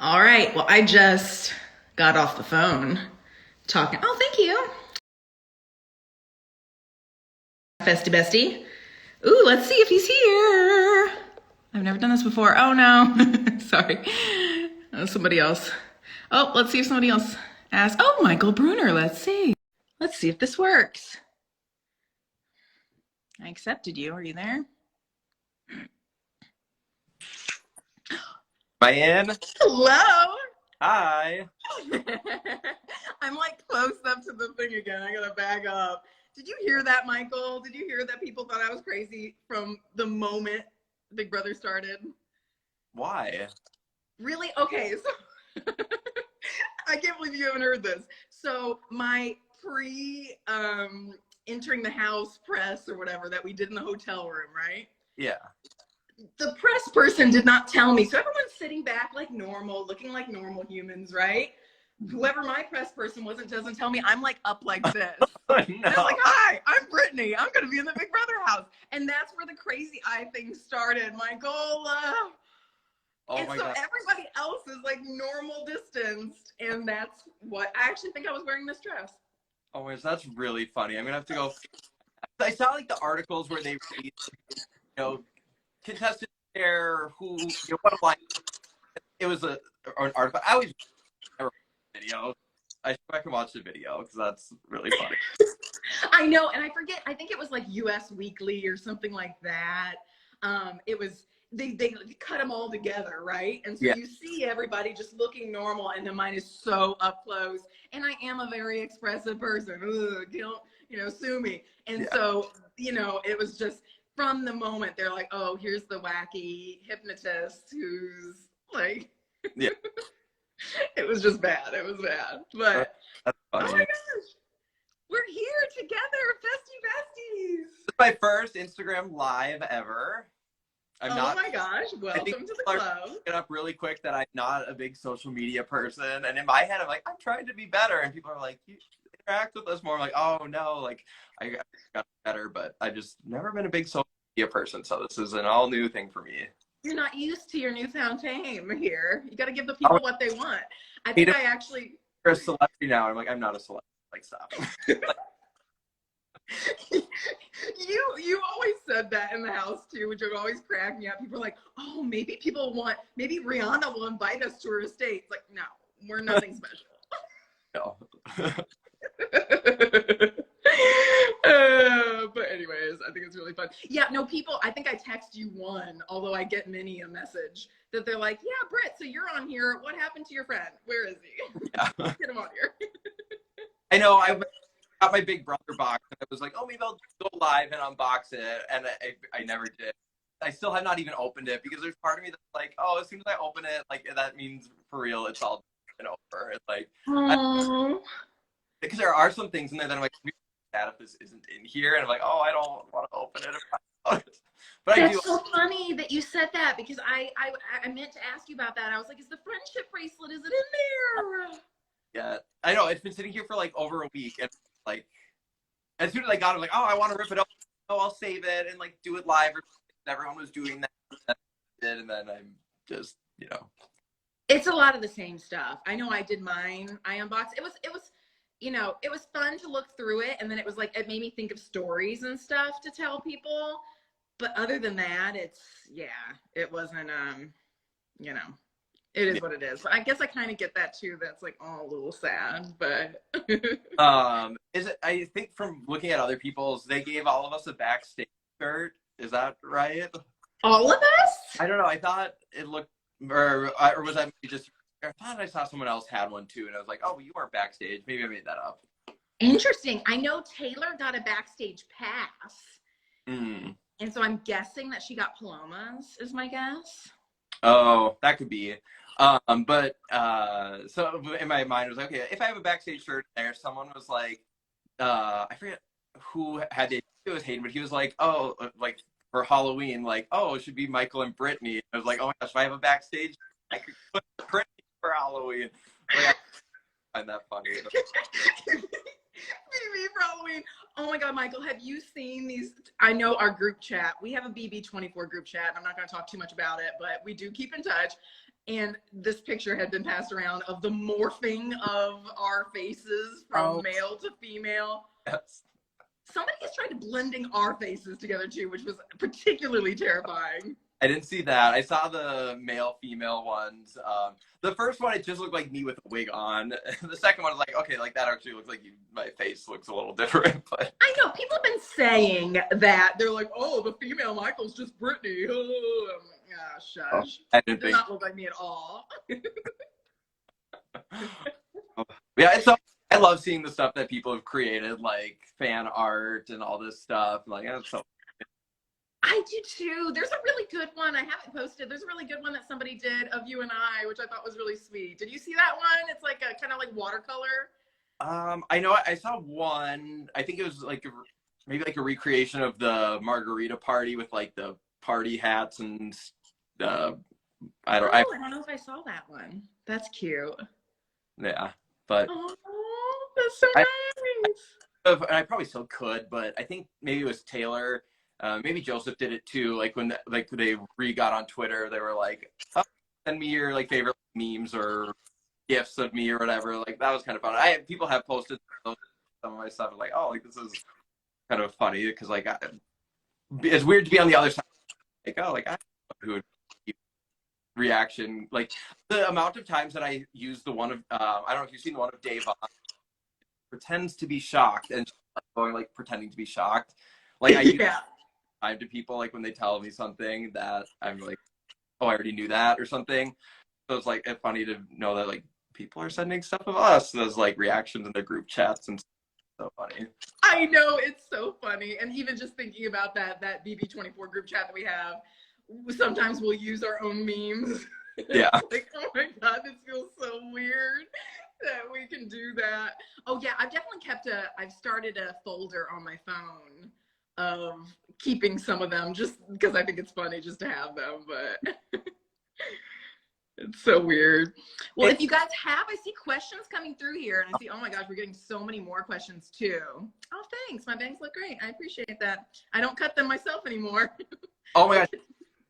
All right. Well, I just got off the phone talking. Oh, thank you. Festy bestie. Ooh, let's see if he's here. I've never done this before. Oh, no. Sorry. Somebody else. Oh, let's see if somebody else asks. Oh, Michael Bruner. Let's see. Let's see if this works. I accepted you. Are you there? Am I in? Hello. Hi. I'm like close up to the thing again. I gotta back up. Did you hear that, Michael? Did you hear that people thought I was crazy from the moment Big Brother started? Why? Really? Okay, so I can't believe you haven't heard this. So my pre entering the house press or whatever that we did in the hotel room, right? Yeah. The press person did not tell me. So everyone's sitting back like normal, looking like normal humans, right? Whoever my press person wasn't doesn't tell me. I'm like up like this. Oh, And I'm no. like, hi, I'm Brittany. I'm going to be in the Big Brother house. And that's where the crazy eye thing started, Michael. Oh And my so God. everybody else is like normal distanced. And that's what I actually think I was wearing this dress. Oh my gosh, that's really funny. I'm gonna have to go. I saw like the articles where they released, contestants there who, what a line. It was an article. I always never watch the video. I can watch the video because that's really funny. I know, and I forget. I think it was like U.S. Weekly or something like that. It was they cut them all together, right? And so Yeah. you see everybody just looking normal, and then mine is so up close. And I am a very expressive person. Ugh, don't sue me. And Yeah. so it was just from the moment they're like, oh, here's the wacky hypnotist who's like, Yeah. it was just bad. It was bad, but That's oh my funny. gosh. We're here together, bestie besties. This is my first Instagram live ever. I'm Oh not. my gosh, I think welcome to the people are club. picking up really quick that I'm not a big social media person. And in my head, I'm like, I'm trying to be better. And people are like, you interact with us more. I'm like, oh no, like I got better, but I've just never been a big social media person. So this is an all new thing for me. You're not used to your newfound fame here. You got to give the I'm people what they want. I think I actually. a celebrity now. I'm like, I'm not a celebrity. Like, stop. you always said that in the house too, which would always crack me up. People are like, oh, maybe Rihanna will invite us to her estate. It's like, no, we're nothing special. No. But anyways, I think it's really fun. Yeah, no, people, I think I text you one, although I get many a message that they're like, yeah, Britt, so you're on here. What happened to your friend? Where is he? Yeah. Get him on here. I know. I got my Big Brother box, and I was like, oh, maybe I'll go live and unbox it, and I never did. I still have not even opened it because there's part of me that's like, oh, as soon as I open it, like that means for real, it's all been over. It's like, because there are some things in there that I'm like, sad if this isn't in here, and I'm like, oh, I don't want to open it. But That's I do. so funny that you said that because I meant to ask you about that. I was like, is the friendship bracelet, is it in there? Yeah, I know it's been sitting here for like over a week, and like as soon as I got it, I'm like, oh, I want to rip it up. Oh, I'll save it and like do it live. Everyone was doing that, and then I'm just, It's a lot of the same stuff. I know I did mine. I unboxed. It was it was fun to look through it, and then it was like it made me think of stories and stuff to tell people. But other than that, it wasn't it is what it is. But I guess I kind of get that too. That's like a little sad, but is it? I think from looking at other people's, they gave all of us a backstage shirt. Is that right? all of us. I don't know. I thought it looked, or was that maybe just? I thought I saw someone else had one too, and I was like, oh, well, you weren't backstage. Maybe I made that up. Interesting. I know Taylor got a backstage pass. Mm. And so I'm guessing that she got Paloma's, is my guess. Oh, that could be. But so in my mind, it was like, okay, if I have a backstage shirt there, someone was like, I forget who had it. It was Hayden, but he was like, oh, like for Halloween, like, oh, it should be Michael and Brittany. I was like, oh my gosh, if I have a backstage, I could put Brittany for Halloween. Like, I find that funny. BB for Halloween. Oh my God, Michael, have you seen these? I know our group chat. We have a BB24 group chat. I'm not going to talk too much about it, but we do keep in touch. and this picture had been passed around of the morphing of our faces from male to female. Yes. Somebody has tried blending our faces together too, which was particularly terrifying. I didn't see that. I saw the male-female ones. The first one, it just looked like me with a wig on. The second one was like, okay, like that actually looks like my face looks a little different. But I know people have been saying that. They're like, oh, the female Michael's just Brittany. Oh, I'm like, ah, shush. I It does not look like me at all. Yeah, I love seeing the stuff that people have created, like fan art and all this stuff. Like, it's so. I do too. There's a really good one. I haven't posted. There's a really good one that somebody did of you and I, which I thought was really sweet. Did you see that one? It's like a kind of like watercolor. I know I saw one. I think it was like maybe like a recreation of the margarita party with like the party hats and I don't know if I saw that one. That's cute. Yeah, but oh, that's so nice. And I probably still could, but I think maybe it was Taylor. Maybe Joseph did it too. Like when they got on Twitter, they were like, oh, "Send me your like favorite memes or gifs of me or whatever." Like that was kind of fun. People have posted some of my stuff. Like, oh, like this is kind of funny because like it's weird to be on the other side. Like, oh, like I don't know who would reaction. Like the amount of times that I use the one of I don't know if you've seen the one of Dave pretends to be shocked and going like pretending to be shocked. Like I use time to people like when they tell me something that I'm like, oh, I already knew that or something. So it's like it's funny to know that like people are sending stuff of us as like reactions in their group chats and so funny. I know, it's so funny. And even just thinking about that BB24 group chat that we have, sometimes we'll use our own memes. Yeah. Like, oh my God, this feels so weird that we can do that. Oh yeah, I've definitely I've started a folder on my phone of keeping some of them just because I think it's funny just to have them, but it's so weird. Well, if you guys I see questions coming through here and I see, oh my gosh, we're getting so many more questions too. Oh, thanks. My bangs look great. I appreciate that. I don't cut them myself anymore. Oh my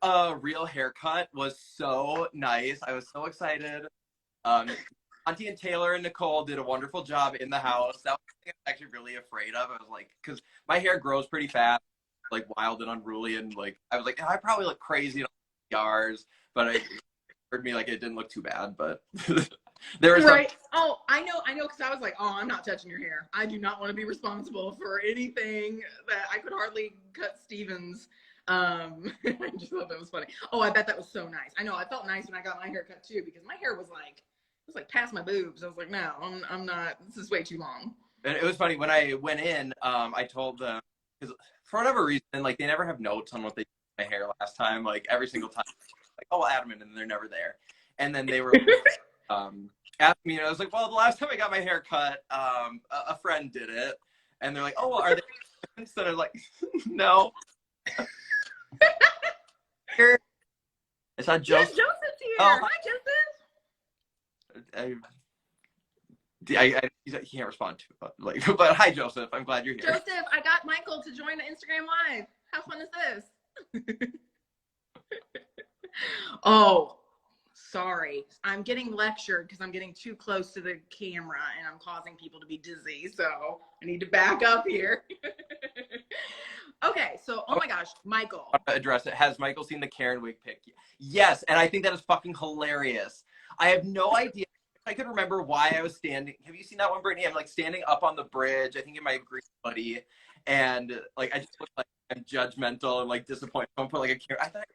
gosh. Real haircut was so nice. I was so excited. Auntie and Taylor and Nicole did a wonderful job in the house. That was something I was actually really afraid of. I was like, because my hair grows pretty fast, like wild and unruly, and like I was like, I probably look crazy in yards, but I heard me like it didn't look too bad. But there was right. Oh, I know, because I was like, oh, I'm not touching your hair. I do not want to be responsible for anything that I could hardly cut Steven's. I just thought that was funny. Oh, I bet that was so nice. I know, I felt nice when I got my hair cut too, because my hair was like past my boobs. I was like, no, I'm not, this is way too long. And it was funny when I went in, I told them, because for whatever reason, like they never have notes on what they did with my hair last time, like every single time, like, oh, add them in, and they're never there. And then they were asking me, and I was like, well, the last time I got my hair cut, a friend did it. And they're like, oh, well, are they? Instead of like, no. It's not Joseph. Yeah, Joseph's here. Oh, hi, Joseph. He can't respond to it, like, but hi, Joseph. I'm glad you're here. Joseph, I got Michael to join the Instagram Live. How fun is this? Oh, sorry. I'm getting lectured because I'm getting too close to the camera and I'm causing people to be dizzy. So I need to back up here. Okay, so, oh my gosh, Michael. Address it. Has Michael seen the Karen wig pic? Yes, and I think that is fucking hilarious. I have no idea. I could remember why I was standing. Have you seen that one, Brittany? I'm like standing up on the bridge, I think in my green hoodie, and like I just look like I'm judgmental and like disappointed. Don't put like a Karen. I thought it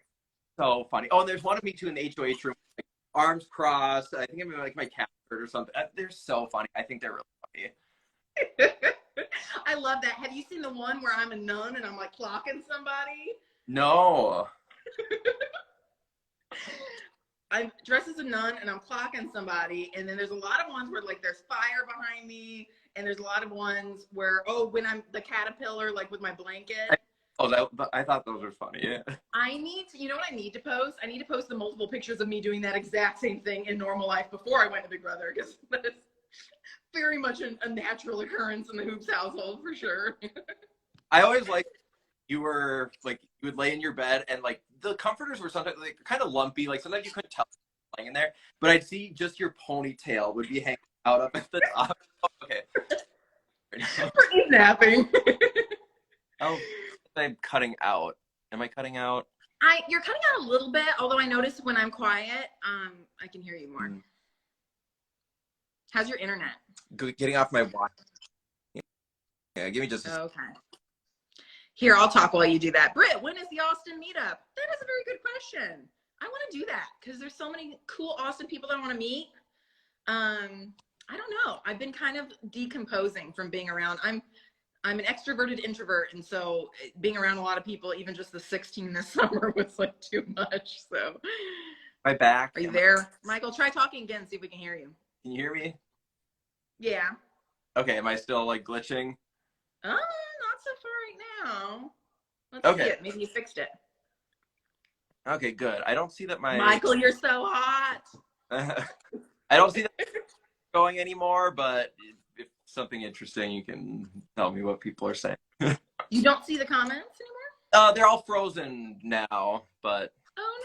was so funny. Oh, and there's one of me too in the HOH room, like, arms crossed. I think I'm in like my cat shirt or something. They're so funny. I think they're really funny. I love that. Have you seen the one where I'm a nun and I'm like clocking somebody? No. I'm dressed as a nun and I'm clocking somebody, and then there's a lot of ones where like there's fire behind me, and there's a lot of ones where, oh, when I'm the caterpillar, like with my blanket. I thought those were funny. Yeah. I need to, you know what I need to post? I need to post the multiple pictures of me doing that exact same thing in normal life before I went to Big Brother, because that is very much a natural occurrence in the Hoops household for sure. I always liked you were like you would lay in your bed and like the comforters were sometimes like kind of lumpy. Like sometimes you couldn't tell playing in there. But I'd see just your ponytail would be hanging out up at the top. Oh, okay. Brittany's napping. Oh, I'm cutting out. Am I cutting out? You're cutting out a little bit, although I notice when I'm quiet, I can hear you more. How's your internet? Getting off my watch. Yeah, give me just a Okay. Here, I'll talk while you do that. Britt, when is the Austin meetup? That is a very good question. I want to do that because there's so many cool Austin people that I want to meet. I don't know. I've been kind of decomposing from being around. I'm an extroverted introvert, and so being around a lot of people, even just the 16 this summer, was like too much. So, my back. Are you there, Michael? Try talking again, see if we can hear you. Can you hear me? Yeah. Okay. Am I still like glitching? Not so far right now. Let's Okay. see it. Maybe you fixed it. Okay, good. I don't see that my Michael, you're so hot. I don't see that going anymore, but if something interesting, you can tell me what people are saying. You don't see the comments anymore? They're all frozen now, but Oh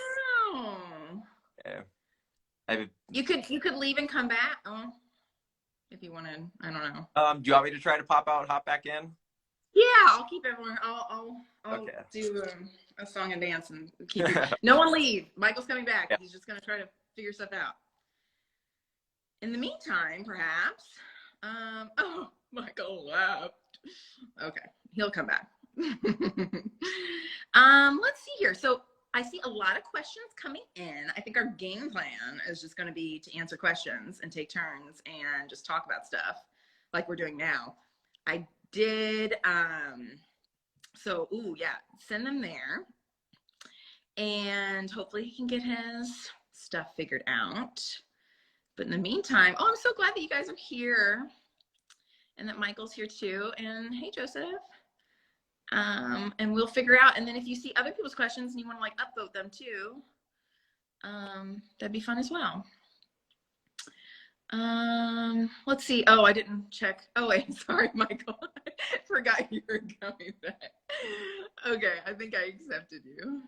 no. yeah. You could leave and come back. Oh, if you wanted. I don't know. Do you want me to try to hop back in? Yeah, I'll keep everyone. I'll Okay. do a song and dance and keep you. No one leave. Michael's coming back. Yeah. He's just gonna try to figure stuff out. In the meantime, perhaps. Oh, Michael left. Okay, he'll come back. Let's see here. So I see a lot of questions coming in. I think our game plan is just going to be to answer questions and take turns and just talk about stuff like we're doing now. I did, send them there. And hopefully he can get his stuff figured out. But in the meantime, I'm so glad that you guys are here and that Michael's here too. And hey, Joseph. And we'll figure out. And then if you see other people's questions and you want to like upvote them too, that'd be fun as well. Let's see. Oh, I didn't check. Oh wait, sorry, Michael. I forgot you were coming back. Okay, I think I accepted you.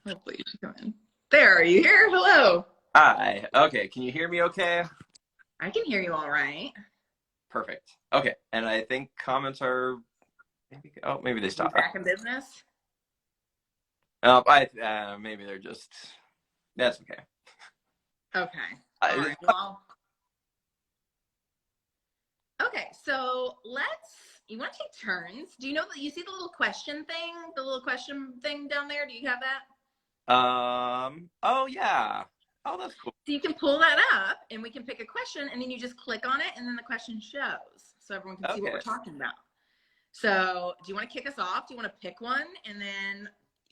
Hopefully you should come in. There, are you here? Hello. Hi. Okay, can you hear me okay? I can hear you all right. Perfect. Okay, and I think comments are maybe they stopped. Back in business? Maybe they're just, that's okay. Okay. All right. Well, okay, so you want to take turns? Do you know that you see the little question thing down there? Do you have that? Oh yeah. Oh, that's cool. So you can pull that up and we can pick a question and then you just click on it and then the question shows so everyone can see what we're talking about. So do you want to kick us off? Do you want to pick one and then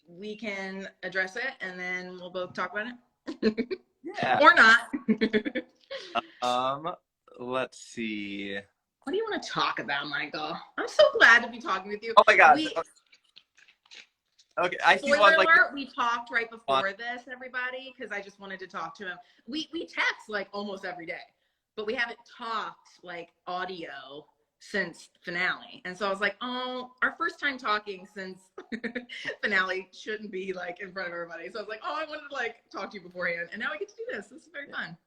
we can address it and then we'll both talk about it? Yeah. Or not. Let's see. What do you want to talk about, Michael? I'm so glad to be talking with you. Oh my gosh. Okay, I see one Spoiler like alert, we talked right before this, everybody, because I just wanted to talk to him. We text like almost every day, but we haven't talked like audio since finale. And so I was like, oh, our first time talking since finale shouldn't be like in front of everybody. So I was like, oh, I wanted to like talk to you beforehand. And now we get to do this. This is very fun.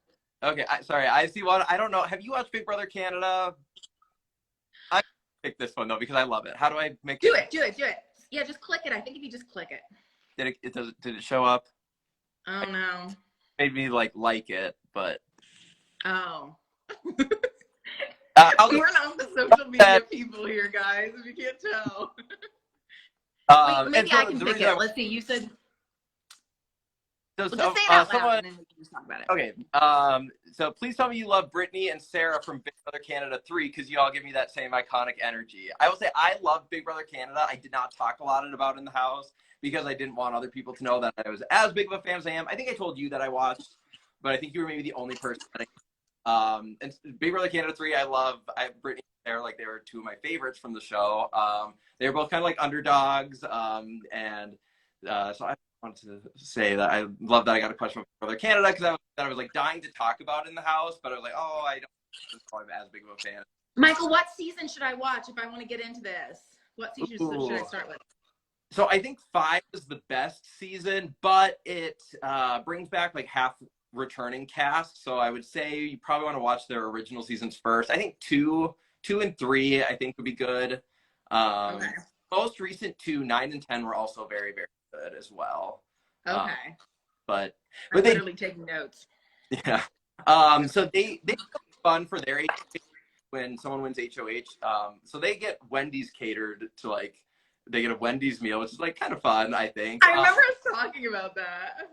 Okay, sorry, I see one. I don't know. Have you watched Big Brother Canada? I pick this one though because I love it. How do I make do it? Yeah, just click it. I think if you just click it. Did it show up? Oh no. Made me like it, but oh. We're not the social media people here, guys. If you can't tell. Wait, maybe I can pick it. Let's see. You said. Just say it out loud, and then we can just talk about it. Okay. So please tell me you love Brittany and Sarah from Big Brother Canada 3 because you all give me that same iconic energy. I will say I love Big Brother Canada. I did not talk a lot about it in the house because I didn't want other people to know that I was as big of a fan as I am. I think I told you that I watched, but I think you were maybe the only person. And Big Brother Canada 3, Brittany and Sarah, like they were two of my favorites from the show. They were both kind of like underdogs, so I wanted to say that I love that I got a question from Brother Canada because I was like dying to talk about in the house, but I was like, oh, I don't know if I'm as big of a fan. Michael, what season should I watch if I want to get into this? What season should I start with? So I think 5 is the best season, but it brings back like half returning cast. So I would say you probably want to watch their original seasons first. I think 2 and 3, I think would be good. Okay. Most recent 2, 9 and 10 were also very, very good as well. Um, Okay. but I'm they, literally taking notes. yeah. So they fun for their age when someone wins HOH. So they get Wendy's catered to like they get a Wendy's meal, which is like kind of fun, I think. I remember us talking about that.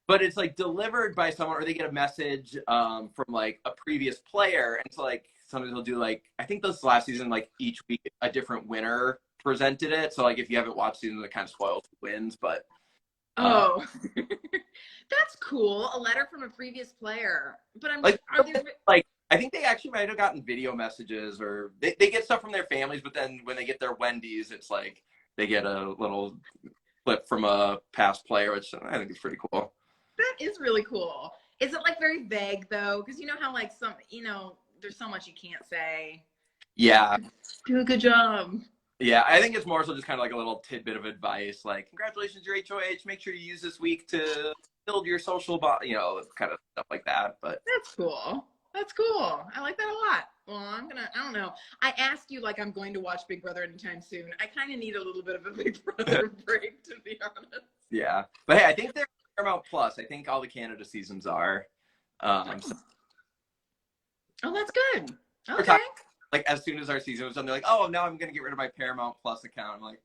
But it's like delivered by someone, or they get a message from like a previous player, and so like sometimes they'll do like I think this last season like each week a different winner presented it. So like if you haven't watched season, it kind of spoils who wins, but. Oh, that's cool. A letter from a previous player. But I'm Like, are there like I think they actually might have gotten video messages, or they get stuff from their families, but then when they get their Wendy's, it's like they get a little clip from a past player, which I think is pretty cool. that is really cool. Is it like very vague though? Because you know how like some there's so much you can't say. Yeah. Do a good job. Yeah, I think it's more so just kind of like a little tidbit of advice, like congratulations, your HOH. Make sure you use this week to build your social, kind of stuff like that. But That's cool. That's cool. I like that a lot. Well, I don't know. I asked you like I'm going to watch Big Brother anytime soon. I kind of need a little bit of a Big Brother break, to be honest. yeah, but hey, I think they're Paramount Plus. I think all the Canada seasons are. So Oh, that's good. we're Okay. talking, like as soon as our season was done, they're like, "Oh, now I'm gonna get rid of my Paramount Plus account." I'm like,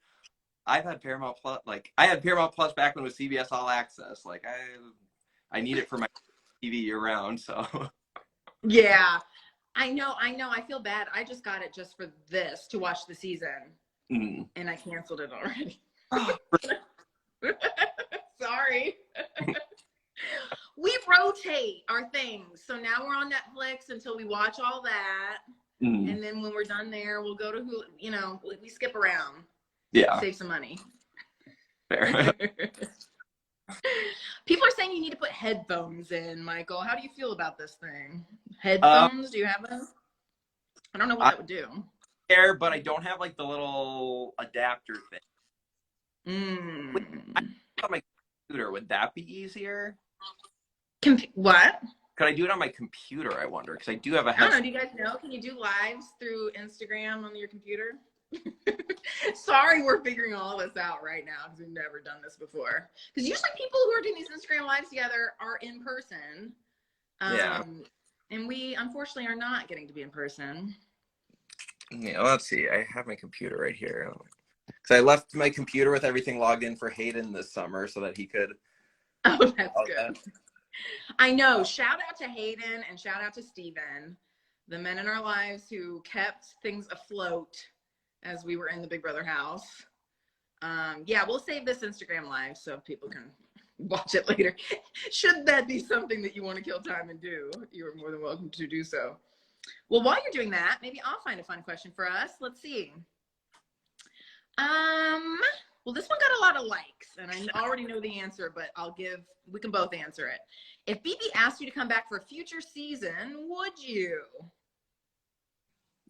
I've had Paramount Plus. Like I had Paramount Plus back when it was CBS All Access. Like I need it for my TV year round. So Yeah. I know. I feel bad. I just got it just for this to watch the season, and I canceled it already. Sorry. We rotate our things. So now we're on Netflix until we watch all that. And then when we're done there, we'll go to Hulu. We skip around. Yeah. Save some money. Fair. People are saying you need to put headphones in, Michael. How do you feel about this thing? Headphones? Do you have them? I don't know what that would do. There, but I don't have like the little adapter thing. On my computer, would that be easier? What? Could I do it on my computer? I wonder, because I do have a I don't know. Do you guys know? Can you do lives through Instagram on your computer? Sorry, we're figuring all this out right now because we've never done this before. Because usually people who are doing these Instagram lives together are in person. Yeah. And we unfortunately are not getting to be in person. Yeah, let's see. I have my computer right here. Because I left my computer with everything logged in for Hayden this summer so that he could. Oh, that's good. I know. Shout out to Hayden and shout out to Steven, the men in our lives who kept things afloat as we were in the Big Brother house. Yeah, we'll save this Instagram live so people can watch it later. Should that be something that you want to kill time and do, you're more than welcome to do so. Well, while you're doing that, maybe I'll find a fun question for us. Let's see. Well, this one got a lot of likes, and I already know the answer, but we can both answer it. If BB asked you to come back for a future season, would you?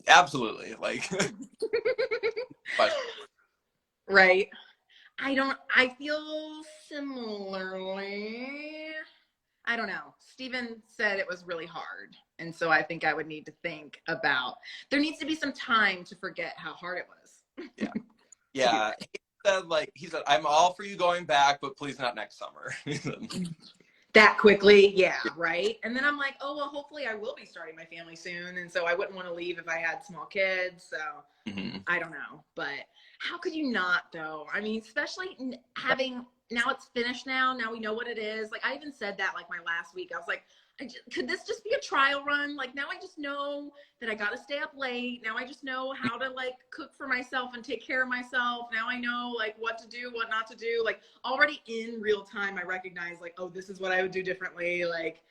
Absolutely. Like, but. Right. I feel similarly. I don't know. Steven said it was really hard. And so I think I would need to think about, there needs to be some time to forget how hard it was. Yeah. Yeah. He said, I'm all for you going back, but please not next summer. That quickly, yeah, right? And then I'm like, oh, well, hopefully I will be starting my family soon. And so I wouldn't want to leave if I had small kids. So I don't know. But how could you not, though? I mean, especially having, now it's finished now. Now we know what it is. Like, I even said that, like, my last week. I was like, could this just be a trial run? Like, now I just know that I got to stay up late. Now I just know how to, like, cook for myself and take care of myself. Now I know, like, what to do, what not to do. Like, already in real time, I recognize, like, oh, this is what I would do differently. Like,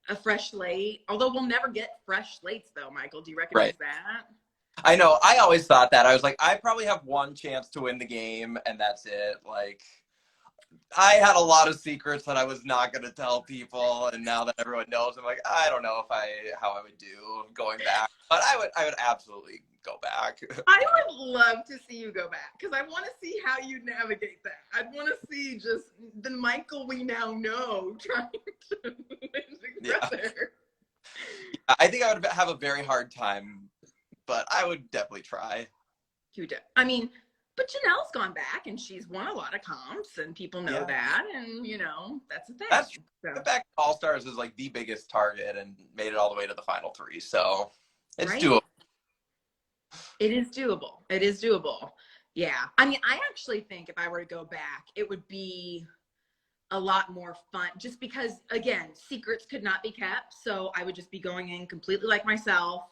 a fresh slate. Although we'll never get fresh slates, though, Michael. Do you recognize that? I know. I always thought that. I was like, I probably have one chance to win the game, and that's it. Like, I had a lot of secrets that I was not going to tell people, and now that everyone knows, I'm like, I don't know how I would do going back, but I would absolutely go back. I would love to see you go back because I want to see how you navigate that. I want to see just the Michael we now know trying to Yeah. there. I think I would have a very hard time, but I would definitely try. You do. I mean, but Janelle's gone back and she's won a lot of comps and people know that, and you know, that's the thing. That's true. So. The fact All Stars is like the biggest target and made it all the way to the final 3, so it's Right? doable. It is doable. It is doable. Yeah. I mean, I actually think if I were to go back, it would be a lot more fun just because, again, secrets could not be kept. So I would just be going in completely like myself.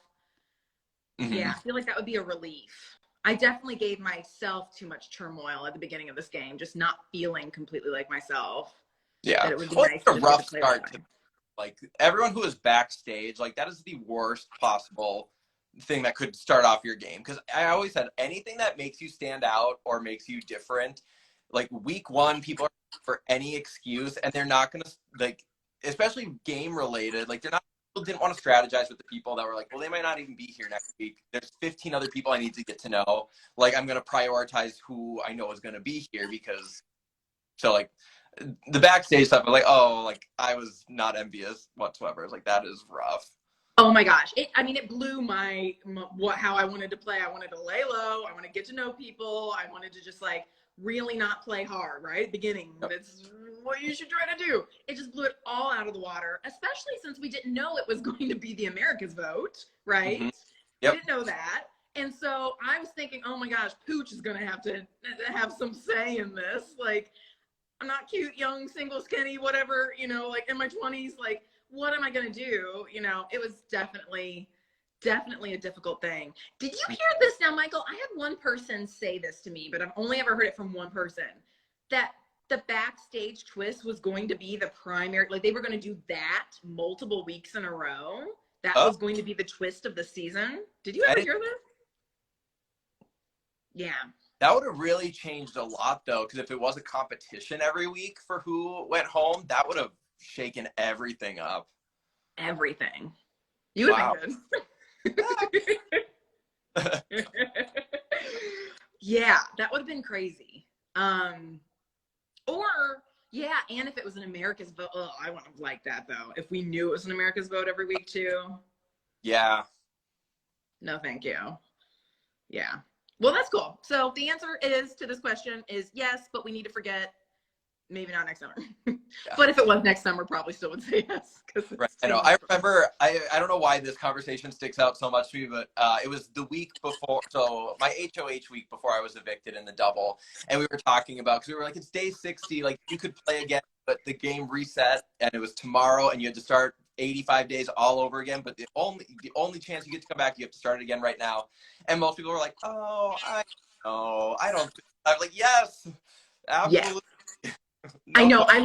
Mm-hmm. Yeah. I feel like that would be a relief. I definitely gave myself too much turmoil at the beginning of this game, just not feeling completely like myself. Yeah. That it would be nice it's a rough start to, like, everyone who is backstage, like, that is the worst possible thing that could start off your game, because I always said anything that makes you stand out or makes you different, like week 1 people are for any excuse, and they're not gonna, like, especially game related, like people didn't want to strategize with the people that were like, well, they might not even be here next week, there's 15 other people I need to get to know, like I'm gonna prioritize who I know is gonna be here, because so like the backstage stuff, I'm like, oh, like I was not envious whatsoever. It's like, that is rough. Oh my gosh. It blew how I wanted to play. I wanted to lay low. I want to get to know people. I wanted to just like really not play hard, right? At the beginning. Yep. That's what you should try to do. It just blew it all out of the water, especially since we didn't know it was going to be the America's vote, right? Mm-hmm. Yep. We didn't know that. And so I was thinking, oh my gosh, Pooch is going to have some say in this. Like, I'm not cute, young, single, skinny, whatever, you know, like in my 20s, like, what am I going to do? You know, it was definitely a difficult thing. Did you hear this now, Michael? I had one person say this to me, but I've only ever heard it from one person, that the backstage twist was going to be the primary, like they were going to do that multiple weeks in a row. That was going to be the twist of the season. Did you ever hear this? Yeah. That would have really changed a lot, though, because if it was a competition every week for who went home, that would have shaken everything up. Everything. You would have been good. Yeah, that would have been crazy. Or, yeah, and if it was an America's vote, I wouldn't have liked that, though. If we knew it was an America's vote every week, too. Yeah. No, thank you. Yeah. Well, that's cool. So the answer to this question is yes, but we need to forget. Maybe not next summer. Yeah. But if it was next summer, probably still would say yes. Right. I know. I remember, I don't know why this conversation sticks out so much to me, but it was the week before, so my HOH week before I was evicted in the double. And we were talking about, because we were like, it's day 60, like you could play again, but the game reset and it was tomorrow and you had to start 85 days all over again. But the only chance you get to come back, you have to start it again right now. And most people were like, oh, I don't. I'm like, yes, absolutely. Yeah. No. I know. I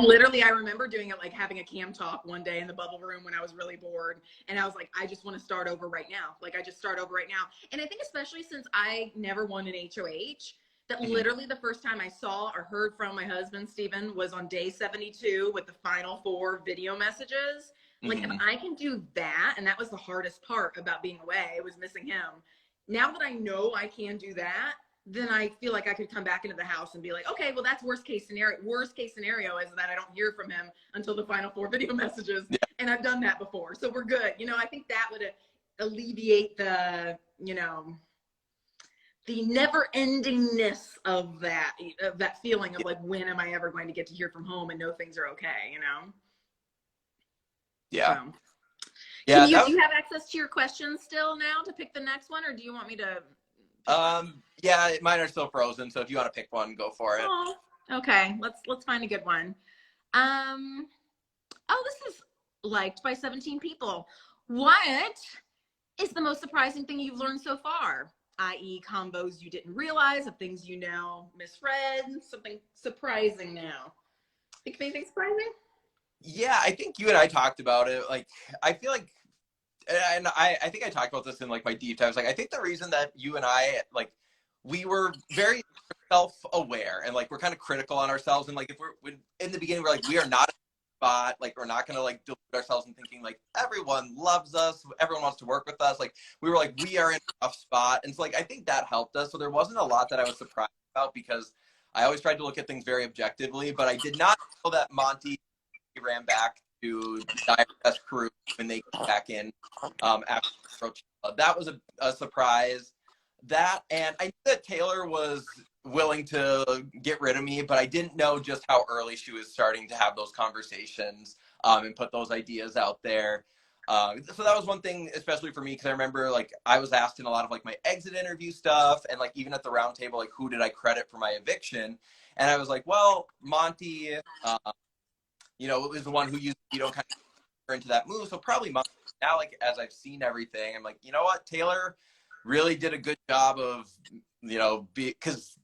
remember doing it, like having a cam talk one day in the bubble room when I was really bored. And I was like, I just want to start over right now. Like, I just start over right now. And I think especially since I never won an HOH, that literally the first time I saw or heard from my husband, Steven, was on day 72 with the final 4 video messages. Like, if I can do that, and that was the hardest part about being away, was missing him. Now that I know I can do that, then I feel like I could come back into the house and be like, okay, well, that's worst case scenario. Worst case scenario is that I don't hear from him until the final 4 video messages. Yeah. And I've done that before. So we're good. You know, I think that would alleviate the, you know, the never endingness of that feeling of like, when am I ever going to get to hear from home and know things are okay, you know? Yeah. So. Yeah. Do you have access to your questions still now to pick the next one, or do you want me to? Yeah, mine are still frozen, so if you want to pick one, go for it. Oh, okay. Let's find a good one. This is liked by 17 people. What is the most surprising thing you've learned so far? I.e. combos you didn't realize, of things you now misread, something surprising now. Think of anything surprising? Yeah, I think you and I talked about it. Like, I feel like, and I think I talked about this in like my deep dives. Like, I think the reason that you and I, like, we were very self-aware and like we're kind of critical on ourselves, and like if in the beginning we're like we are not a spot, like we're not gonna like delude ourselves and thinking like everyone loves us, everyone wants to work with us, like we were like we are in a tough spot, and so like I think that helped us. So there wasn't a lot that I was surprised about because I always tried to look at things very objectively, but I did not know that Monty ran back to Dire Best Crew when they came back in after Coachella. That was a surprise. That, and I knew that Taylor was willing to get rid of me, but I didn't know just how early she was starting to have those conversations and put those ideas out there. So that was one thing, especially for me, because I remember like I was asked in a lot of like my exit interview stuff, and like even at the round table, like who did I credit for my eviction? And I was like, well, Monty, you know, was the one who used, you know, kind of into that move. So probably Monty. Now, like as I've seen everything, I'm like, you know what, Taylor really did a good job of, you know, because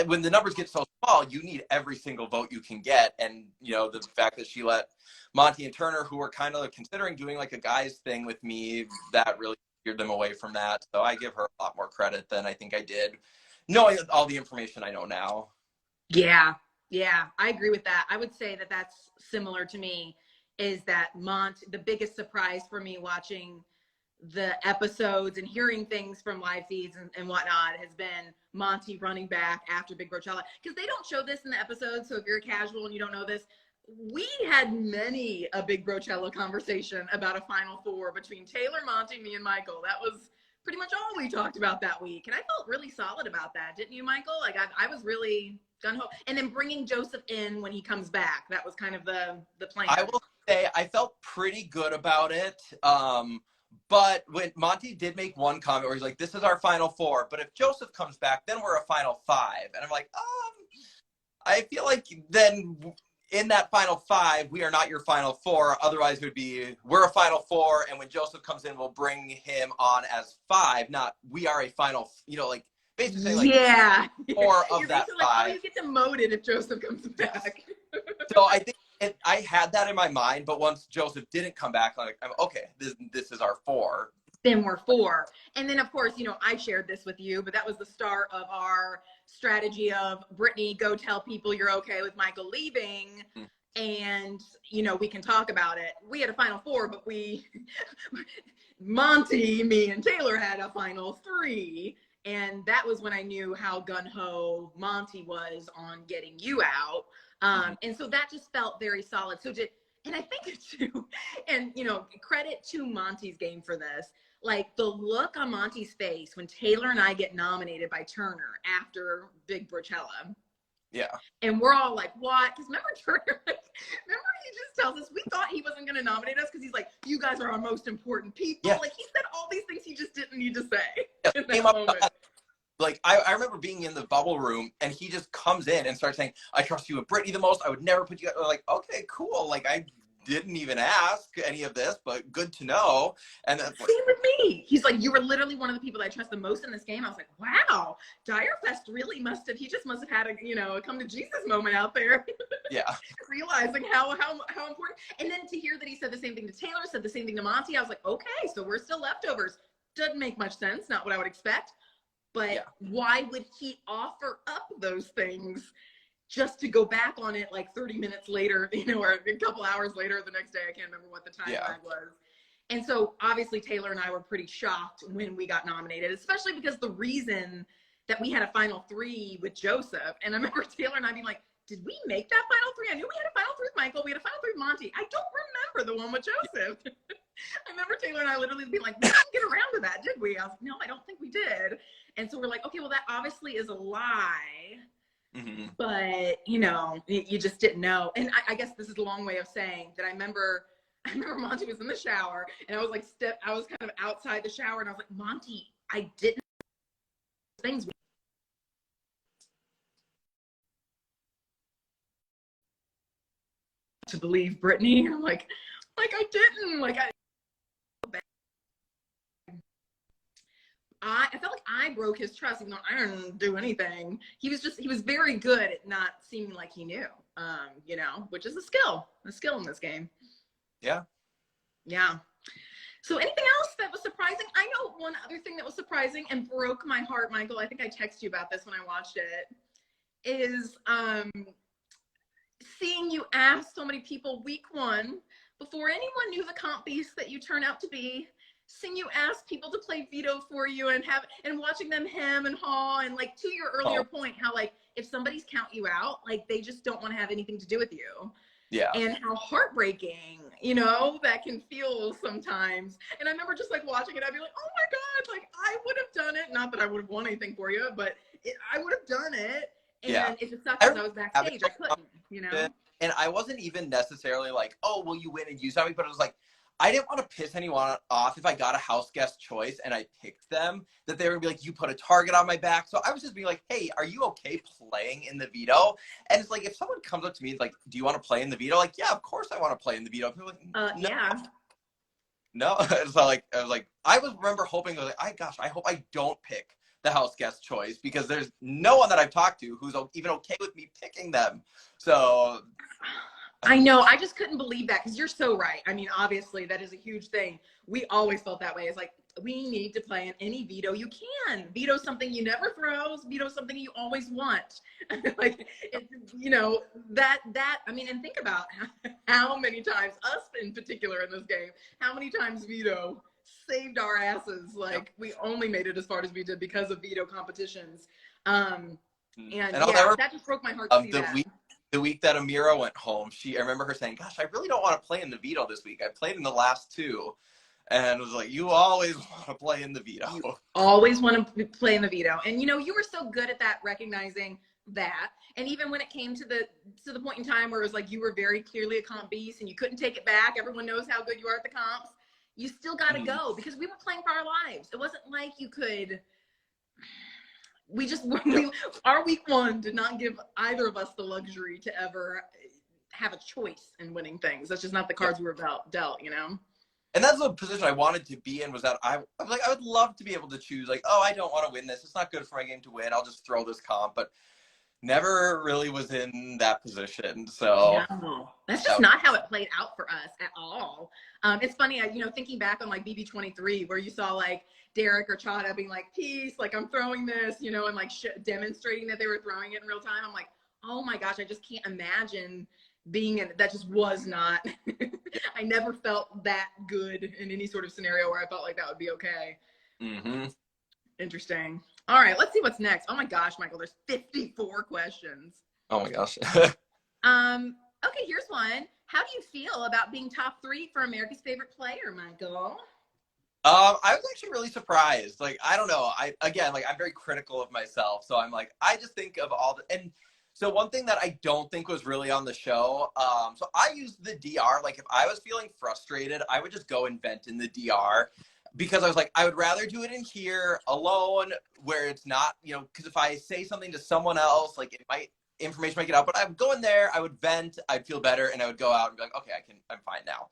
when the numbers get so small, you need every single vote you can get. And, you know, the fact that she let Monty and Turner, who were kind of considering doing like a guys thing with me, that really steered them away from that. So I give her a lot more credit than I think I did, knowing all the information I know now. Yeah, yeah, I agree with that. I would say that that's similar to me, is that the biggest surprise for me watching the episodes and hearing things from live feeds and whatnot has been Monty running back after Big Brochella, because they don't show this in the episode. So if you're a casual and you don't know this, we had many a Big Brochella conversation about a Final Four between Taylor, Monty, me, and Michael. That was pretty much all we talked about that week, and I felt really solid about that, didn't you, Michael? Like I was really gung-ho, and then bringing Joseph in when he comes back, that was kind of the plan. I will say I felt pretty good about it. But when Monty did make one comment where he's like, this is our Final Four, but if Joseph comes back, then we're a Final Five. And I'm like, I feel like then in that Final Five, we are not your Final Four. Otherwise, it would be, we're a Final Four, and when Joseph comes in, we'll bring him on as five, not we are a Final, you know, like basically saying like yeah. four of You're that like, five. oh, you get demoted if Joseph comes back. So I think I had that in my mind, but once Joseph didn't come back, I'm like, okay, this is our four. Then we're four. And then, of course, you know, I shared this with you, but that was the start of our strategy of Brittany, go tell people you're okay with Michael leaving. And, you know, we can talk about it. We had a Final Four, but Monty, me, and Taylor had a Final Three. And that was when I knew how gung-ho Monty was on getting you out. And so that just felt very solid. And I think too, and you know, credit to Monty's game for this, like the look on Monty's face when Taylor and I get nominated by Turner after Big Brochella. Yeah. And we're all like, what? Because remember Turner, remember he just tells us, we thought he wasn't going to nominate us because he's like, you guys are our most important people. Yeah. Like he said all these things he just didn't need to say in that moment. Like, I remember being in the bubble room, and he just comes in and starts saying, I trust you with Brittany the most. I would never put you – like, okay, cool. Like, I didn't even ask any of this, but good to know. And then, same with me. He's like, you were literally one of the people that I trust the most in this game. I was like, wow, Dire Fest really he just must have had a, you know, a come to Jesus moment out there. Yeah. Realizing how important. And then to hear that he said the same thing to Taylor, said the same thing to Monty, I was like, okay, so we're still leftovers. Doesn't make much sense. Not what I would expect. But why would he offer up those things just to go back on it like 30 minutes later, you know, or a couple hours later the next day? I can't remember what the timeline was. And so obviously Taylor and I were pretty shocked when we got nominated, especially because the reason that we had a Final Three with Joseph. And I remember Taylor and I being like, did we make that Final Three? I knew we had a Final Three with Michael. We had a Final Three with Monty. I don't remember the one with Joseph. I remember Taylor and I literally being like, we didn't get around to that, did we? I was like, no, I don't think we did. And so we're like, okay, well, that obviously is a lie. Mm-hmm. But, you know, you just didn't know. And I guess this is a long way of saying that I remember Monty was in the shower, and I was like, I was kind of outside the shower, and I was like, Monty, I didn't things to believe Brittany. I'm like I didn't. I felt like I broke his trust, even though I didn't do anything. He was very good at not seeming like he knew, you know, which is a skill in this game. Yeah. Yeah. So anything else that was surprising? I know one other thing that was surprising and broke my heart, Michael. I think I texted you about this when I watched it. is seeing you ask so many people week one, before anyone knew the comp beast that you turn out to be, seeing you ask people to play veto for you and watching them hem and haw, and like to your earlier point, how like if somebody's count you out, like they just don't want to have anything to do with you. Yeah. And how heartbreaking, that can feel sometimes. And I remember just like watching it, I'd be like, oh my God, like I would have done it. Not that I would have won anything for you, but I would have done it. And if it sucked because I was backstage, I couldn't, And I wasn't even necessarily like, oh, will you win and use me? But it was like, I didn't want to piss anyone off if I got a house guest choice and I picked them, that they were going to be like, you put a target on my back. So I was just being like, hey, are you okay playing in the veto? And it's like, if someone comes up to me and like, do you want to play in the veto? Like, yeah, of course I want to play in the veto. People like, no. Yeah. No. So like, I remember hoping, like, I hope I don't pick the house guest choice, because there's no one that I've talked to who's even okay with me picking them. So I know, I just couldn't believe that, because you're so right. I mean, obviously that is a huge thing. We always felt that way. It's like, we need to play in any veto you can. Veto something you never throw. Veto something you always want. Like, I mean, and think about how many times, us in particular in this game, how many times veto saved our asses. Like, we only made it as far as we did because of veto competitions. And that just broke my heart to see that. The week that Amira went home, I remember her saying, gosh, I really don't want to play in the veto this week. I played in the last two. And it was like, you always want to play in the veto. You always want to play in the veto. And, you were so good at that, recognizing that. And even when it came to the point in time where it was like you were very clearly a comp beast and you couldn't take it back, everyone knows how good you are at the comps, you still got to go, because we were playing for our lives. It wasn't like you could... Our week one did not give either of us the luxury to ever have a choice in winning things. That's just not the cards we were dealt, And that's the position I wanted to be in, was that I was like, I would love to be able to choose, like, oh, I don't want to win this. It's not good for my game to win. I'll just throw this comp. But never really was in that position. So no, that's just not how it played out for us at all. It's funny, thinking back on like BB23, where you saw like Derek or Chada being like, peace, like I'm throwing this, and like demonstrating that they were throwing it in real time. I'm like, oh my gosh, I just can't imagine being in it. That just was not, I never felt that good in any sort of scenario where I felt like that would be okay. Mm-hmm. Interesting. All right, let's see what's next. Oh my gosh, Michael, there's 54 questions. Oh my gosh. Okay, here's one. How do you feel about being top 3 for America's Favorite Player, Michael? I was actually really surprised. Like, I don't know. I'm very critical of myself. So I'm like, I just think of and so one thing that I don't think was really on the show. So I used the DR. Like, if I was feeling frustrated, I would just go and vent in the DR, because I was like, I would rather do it in here alone, where it's not, because if I say something to someone else, like information might get out, but I would go in there, I would vent, I'd feel better, and I would go out and be like, okay, I'm fine now.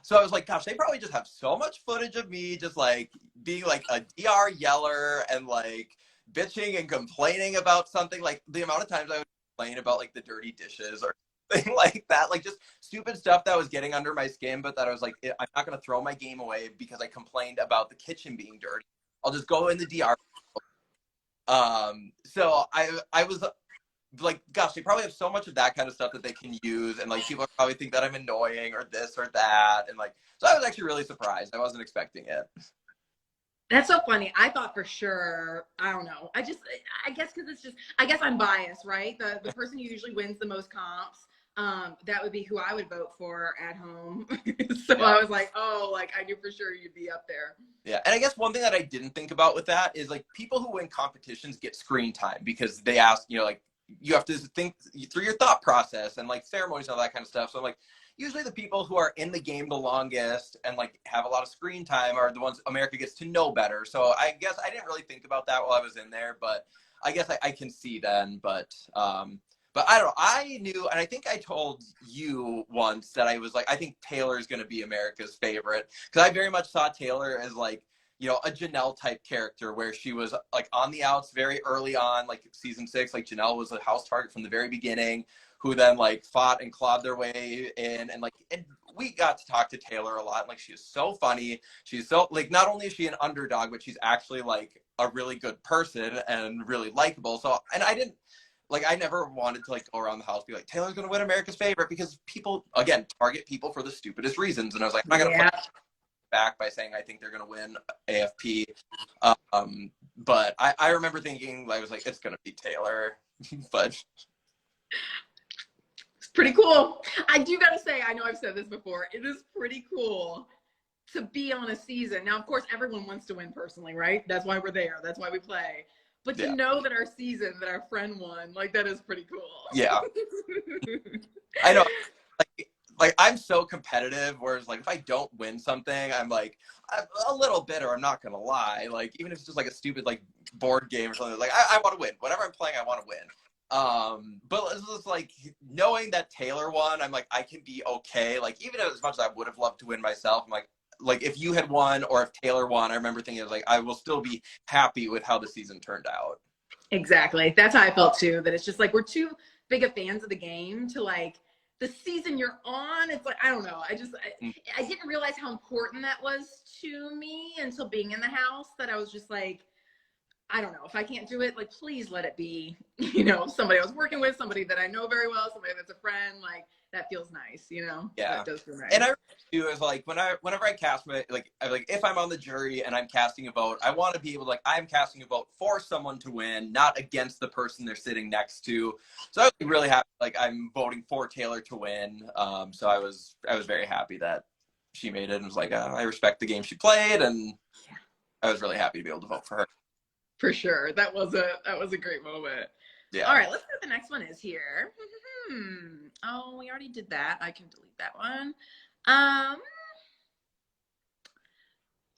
So I was like, gosh, they probably just have so much footage of me just like being like a DR yeller and like bitching and complaining about something. Like, the amount of times I would complain about like the dirty dishes or thing like that, like just stupid stuff that was getting under my skin, but that I was like, I'm not going to throw my game away because I complained about the kitchen being dirty. I'll just go in the DR. So I was like, gosh, they probably have so much of that kind of stuff that they can use, and like people probably think that I'm annoying or this or that, and like, so I was actually really surprised. I wasn't expecting it. That's so funny. I thought for sure, I don't know. I guess because I guess I'm biased, right? The person who usually wins the most comps, that would be who I would vote for at home. So yeah. I was like, oh, like I knew for sure you'd be up there. Yeah, and I guess one thing that I didn't think about with that is like people who win competitions get screen time, because they ask, like, you have to think through your thought process and like ceremonies and all that kind of stuff. So I'm like, usually the people who are in the game the longest and like have a lot of screen time are the ones America gets to know better. So I guess I didn't really think about that while I was in there, but I guess I can see then. But I don't know. I knew, and I think I told you once that I was like, I think Taylor is going to be America's favorite, because I very much saw Taylor as like, a Janelle type character, where she was like on the outs very early on, like season 6, like Janelle was a house target from the very beginning, who then like fought and clawed their way in, and we got to talk to Taylor a lot. Like, she is so funny. She's so like, not only is she an underdog, but she's actually like a really good person and really likable. So, and I didn't, like I never wanted to like go around the house and be like, Taylor's gonna win America's Favorite, because people again target people for the stupidest reasons. And I was like, I'm not gonna put back by saying I think they're gonna win AFP. But I remember thinking, I was like, it's gonna be Taylor. But it's pretty cool. I do gotta say, I know I've said this before, it is pretty cool to be on a season. Now, of course, everyone wants to win personally, right? That's why we're there. That's why we play. But to know that our season, that our friend won, like, that is pretty cool. Yeah. I know. Like I'm so competitive, whereas like if I don't win something, I'm like I'm a little bitter. I'm not gonna lie. Like even if it's just like a stupid like board game or something, like I want to win. Whatever I'm playing, I want to win. But it's just like knowing that Taylor won, I'm like I can be okay. Like even as much as I would have loved to win myself, I'm like if you had won or if Taylor won, I remember thinking, I was like, I will still be happy with how the season turned out. Exactly. That's how I felt too, that it's just like we're too big of fans of the game to like the season you're on. It's like, I don't know. I didn't realize how important that was to me until being in the house, that I was just like, I don't know, if I can't do it, like, please let it be, you know, somebody I was working with, somebody that I know very well, somebody that's a friend, like, that feels nice, you know? Yeah. That does feel nice. And I do is like whenever I cast like if I'm on the jury and I'm casting a vote, I want to be able to, like, I'm casting a vote for someone to win, not against the person they're sitting next to. So I was really happy, like I'm voting for Taylor to win. So I was very happy that she made it, and was like, I respect the game she played, and I was really happy to be able to vote for her. For sure. That was a great moment. Yeah. All right, let's see what the next one is here. Oh, we already did that. I can delete that one.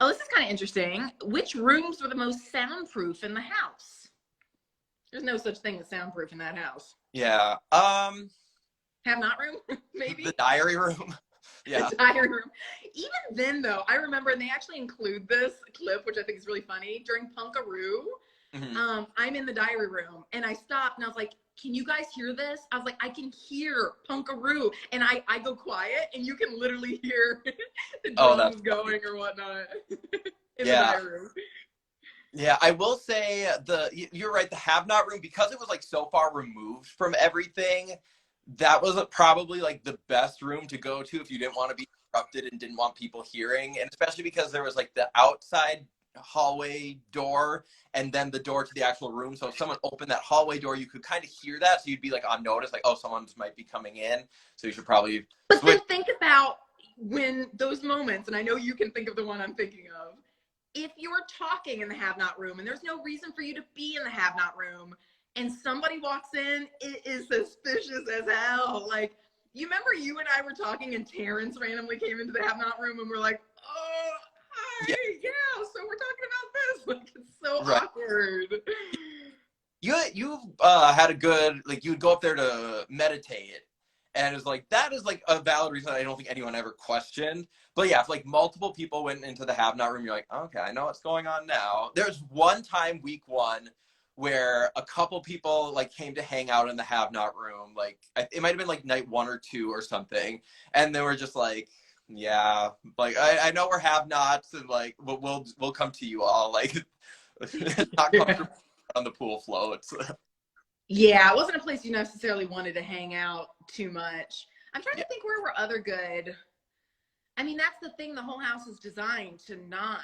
Oh, this is kind of interesting. Which rooms were the most soundproof in the house? There's no such thing as soundproof in that house. Yeah. Have not room, maybe? The diary room. Yeah. The diary room. Even then, though, I remember, and they actually include this clip, which I think is really funny, during Punkaroo. Mm-hmm. I'm in the diary room, and I stopped, and I was like, can you guys hear this? I was like, I can hear Punkaroo, and I go quiet, and you can literally hear the drums going or whatnot in the diary room. Yeah, I will say you're right, the have not room, because it was like so far removed from everything, that was probably like the best room to go to if you didn't want to be interrupted and didn't want people hearing, and especially because there was like the outside hallway door and then the door to the actual room. So if someone opened that hallway door, you could kind of hear that, so you'd be like on notice, like, oh, someone might be coming in, so you should probably But then think about when those moments, and I know you can think of the one I'm thinking of, if you're talking in the have not room and there's no reason for you to be in the have not room and somebody walks in, it is suspicious as hell. Like, you remember you and I were talking and Terrence randomly came into the have not room and we're like, oh, hi, yeah, so we're talking about this. Like, it's so awkward. You had a good, like, you would go up there to meditate, and it's like, that is like a valid reason I don't think anyone ever questioned. But yeah, if like multiple people went into the have not room, you're like, okay, I know what's going on now. There's one time week one where a couple people like came to hang out in the have not room. Like it might have been like night 1 or 2 or something. And they were just like, yeah, like I know we're have nots, and like we'll come to you all. Like it's not comfortable on the pool floats. Yeah, it wasn't a place you necessarily wanted to hang out too much. I'm trying to think where were other good. I mean, that's the thing. The whole house is designed to not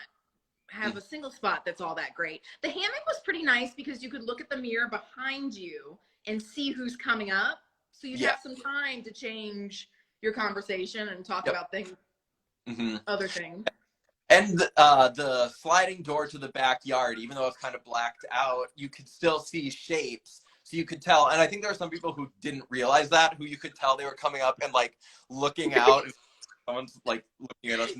have a single spot that's all that great. The hammock was pretty nice because you could look at the mirror behind you and see who's coming up. So you'd have some time to change your conversation and talk about things, other things. And the sliding door to the backyard, even though it's kind of blacked out, you could still see shapes. So you could tell. And I think there are some people who didn't realize that, who you could tell they were coming up and like looking out. And someone's like looking at us.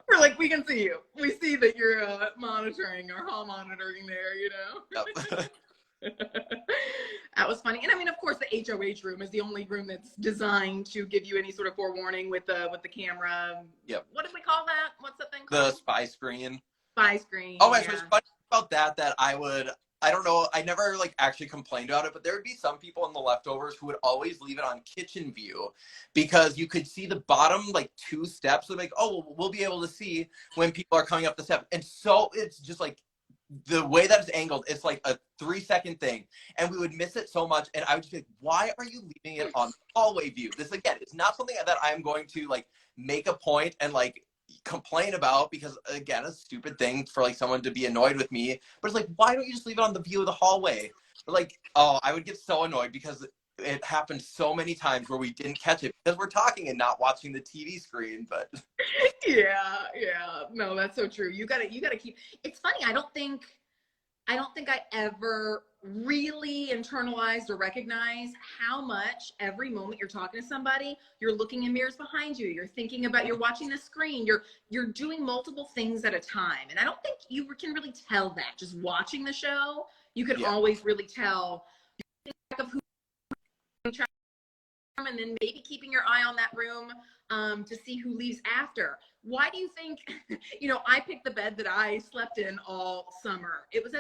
We're like, we can see you. We see that you're monitoring or hall monitoring there, you know? Yep. That was funny. And I mean, of course, the HOH room is the only room that's designed to give you any sort of forewarning with the camera. Yep. What did we call that? What's that thing called? The spy screen. Spy screen. Oh, actually, what's funny about that I don't know, I never like actually complained about it, but there would be some people in the leftovers who would always leave it on kitchen view because you could see the bottom like 2 steps. So like, oh, we'll be able to see when people are coming up the steps. And so it's just like the way that it's angled, it's like a 3-second thing, and we would miss it so much. And I would just be like, why are you leaving it on the hallway view? This again is not something that I'm going to like make a point and like complain about, because again, a stupid thing for like someone to be annoyed with me. But it's like, why don't you just leave it on the view of the hallway? But like, oh, I would get so annoyed because it happened so many times where we didn't catch it because we're talking and not watching the TV screen. But Yeah. No, that's so true. You gotta keep. It's funny. I don't think I ever really internalized or recognized how much every moment you're talking to somebody, you're looking in mirrors behind you, you're thinking about, you're watching the screen, you're doing multiple things at a time. And I don't think you can really tell that just watching the show. You can yeah, always really tell of who, and then maybe keeping your eye on that room to see who leaves after. Why do you think, I picked the bed that I slept in all summer? It was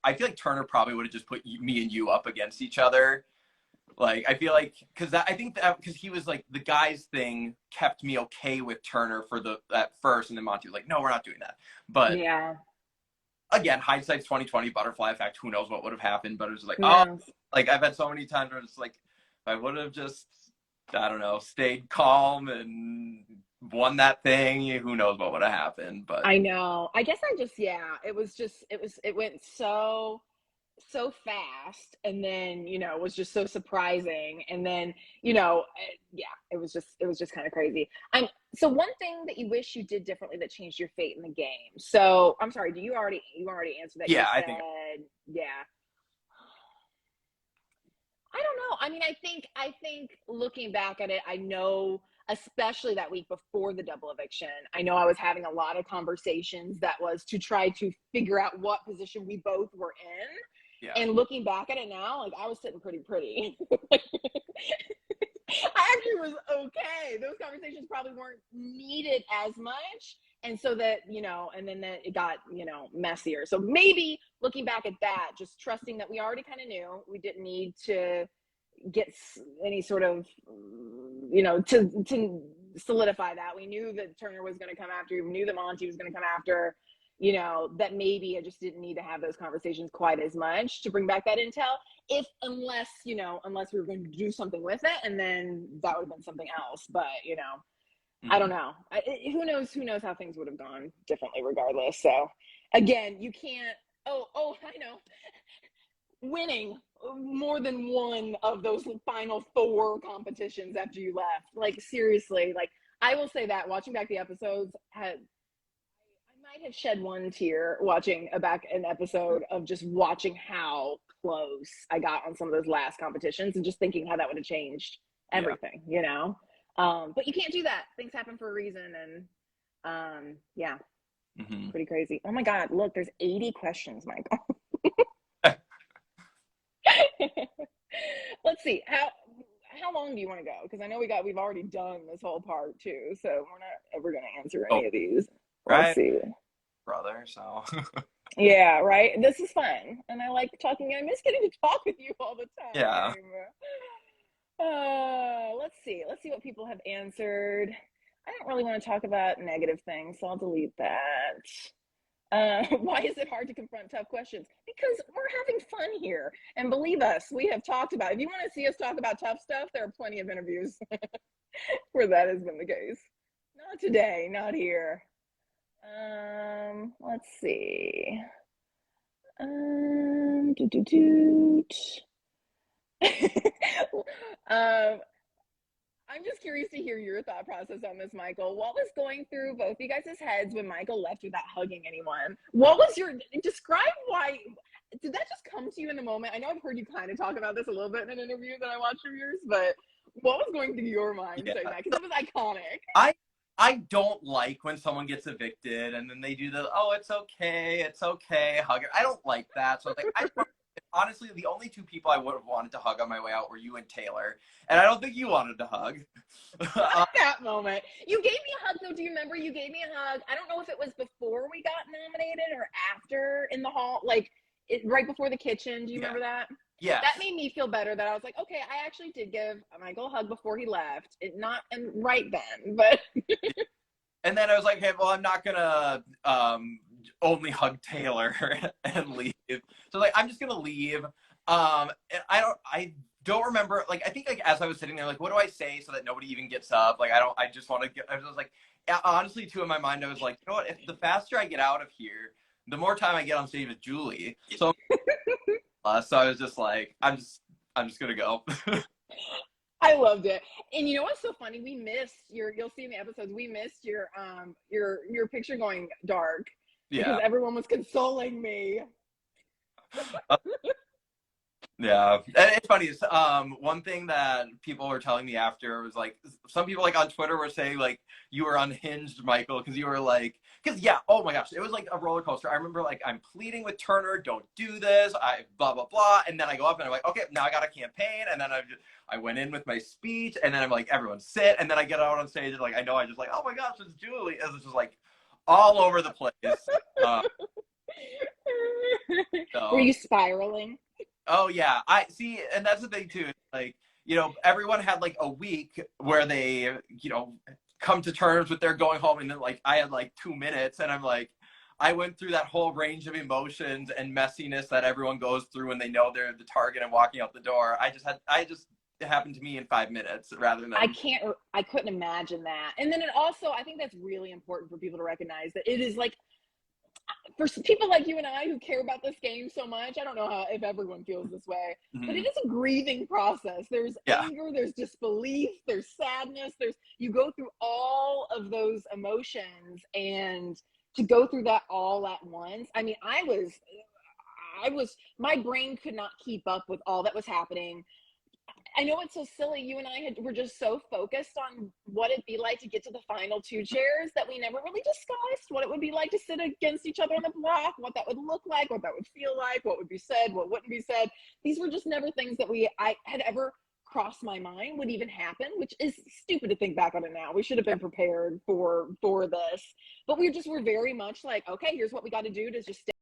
I feel like Turner probably would have just put me and you up against each other. Like, I feel like, I think that because he was like, the guys thing kept me okay with Turner for at first, and then Monty was like, no, we're not doing that. But Yeah. again, hindsight's 2020, butterfly effect, who knows what would have happened, but it was like, Who oh, knows? like I've had so many times where it's like, if I would have just, I don't know, stayed calm and won that thing, who knows what would have happened. But I know. I guess it went so fast, and then it was just so surprising, and then yeah, it was just kind of crazy. So one thing that you wish you did differently that changed your fate in the game. So I'm sorry, you already answered that? yeah, You I said, think yeah. I don't know. I mean, I think looking back at it, I know, especially that week before the double eviction, I know I was having a lot of conversations that was to try to figure out what position we both were in. yeah. And looking back at it now, like, I was sitting pretty. I actually was okay. Those conversations probably weren't needed as much. And so that, and then it got, messier. So maybe looking back at that, just trusting that we already kind of knew we didn't need to get any sort of, to solidify that. We knew that Turner was going to come after, we knew that Monty was going to come after, that maybe I just didn't need to have those conversations quite as much to bring back that intel. Unless we were going to do something with it, and then that would have been something else. But, I don't know. Who knows how things would have gone differently regardless. So again, you can't, I know. Winning more than one of those final 4 competitions after you left. Like, seriously, like, I will say that watching back the episodes I might have shed one tear watching back an episode of just watching how close I got on some of those last competitions and just thinking how that would have changed everything, but you can't do that. Things happen for a reason. And yeah, pretty crazy. Oh my God, look, there's 80 questions, Michael. Let's see. How long do you want to go? Because I know we've already done this whole part too, so we're not ever going to answer any of these. Let's see. Brother, so yeah, right. This is fun, and I like talking. I miss getting to talk with you all the time. yeah. Let's see what people have answered. I don't really want to talk about negative things, so I'll delete that. Why is it hard to confront tough questions? Because we're having fun here. And believe us, we have talked about, if you want to see us talk about tough stuff, there are plenty of interviews where that has been the case. Not today, not here. Let's see. I'm just curious to hear your thought process on this, Michael. What was going through both you guys' heads when Michael left without hugging anyone? Describe why, did that just come to you in the moment? I know I've heard you kind of talk about this a little bit in an interview that I watched of yours, but what was going through your mind saying that? Because it was iconic. I don't like when someone gets evicted and then they do it's okay, hug it. I don't like that. So honestly, the only 2 people I would have wanted to hug on my way out were you and Taylor. And I don't think you wanted to hug. Not that moment. You gave me a hug, though. Do you remember? You gave me a hug. I don't know if it was before we got nominated or after in the hall, like right before the kitchen. Do you remember that? Yeah. That made me feel better that I was like, okay, I actually did give Michael a hug before he left. Right then, but. And then I was like, hey, well, I'm not going to only hug Taylor and leave. So like, I'm just going to leave. And I don't remember, like, I think like as I was sitting there, like, what do I say so that nobody even gets up? Like, I was like, honestly too, in my mind, I was like, you know what, if the faster I get out of here, the more time I get on stage with Julie. So, so I was just like, I'm just going to go. I loved it. And you know what's so funny? You'll see in the episodes, we missed your picture going dark. Yeah. Because everyone was consoling me. Yeah. And it's funny. One thing that people were telling me after was like, some people like on Twitter were saying like, you were unhinged, Michael, because you were like, oh my gosh, it was like a roller coaster. I remember like, I'm pleading with Turner, don't do this, blah, blah, blah. And then I go up and I'm like, okay, now I got a campaign. And then I went in with my speech and then I'm like, everyone sit. And then I get out on stage and like, I know I just like, oh my gosh, it's Julie. It's just like all over the place. Were So, you spiraling? oh yeah, I see, and that's the thing too. Like, everyone had like a week where they, come to terms with their going home, and then like I had like 2 minutes, and I'm like, I went through that whole range of emotions and messiness that everyone goes through when they know they're the target and walking out the door. It happened to me in 5 minutes rather than. I couldn't imagine that. And then it also, I think that's really important for people to recognize that it is like, for people like you and I who care about this game so much, I don't know if everyone feels this way, but it Mhm. is a grieving process. There's Yeah. anger, there's disbelief, there's sadness, you go through all of those emotions, and to go through that all at once. I mean, my brain could not keep up with all that was happening. I know it's so silly. You and I were just so focused on what it'd be like to get to the final two chairs that we never really discussed what it would be like to sit against each other on the block, what that would look like, what that would feel like, what would be said, what wouldn't be said. These were just never things that I had ever crossed my mind would even happen, which is stupid to think back on it now. We should have been prepared for this, but we're very much like, okay, here's what we got to do to just stay